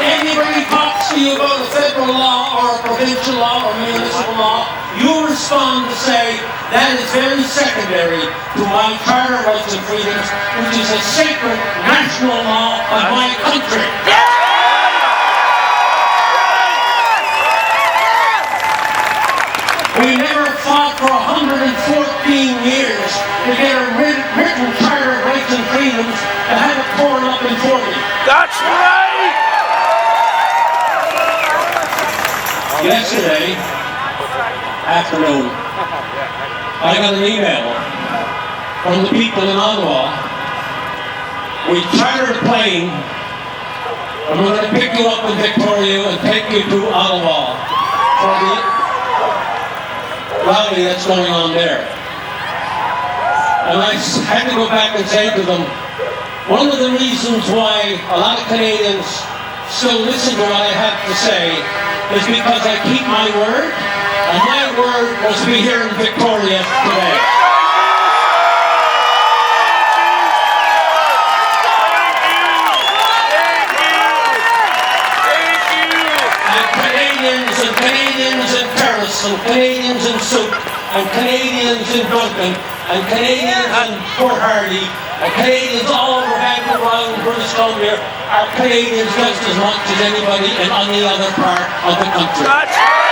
Anybody talks to you about a federal law or a provincial law or municipal law, you respond to say, that is very secondary to my Charter of Rights and Freedoms, which is a sacred national law of my country. We never fought for 114 years to get a written Charter of Rights and Freedoms and have it torn up in 40. That's right! Yesterday afternoon, I got an email from the people in Ottawa. We chartered a plane and we're going to pick you up in Victoria and take you to Ottawa for the rally that's going on there. And I had to go back and say to them, one of the reasons why a lot of Canadians still listen to what I have to say is because I keep my word, and my word was to be here in Victoria today. And Canadians in Paris, and Canadians in Soup, and Canadians in Duncan, and Canadians in Port Hardy, and Canadians all over Vancouver and British Columbia are Canadians just as much as anybody in any other part of the country.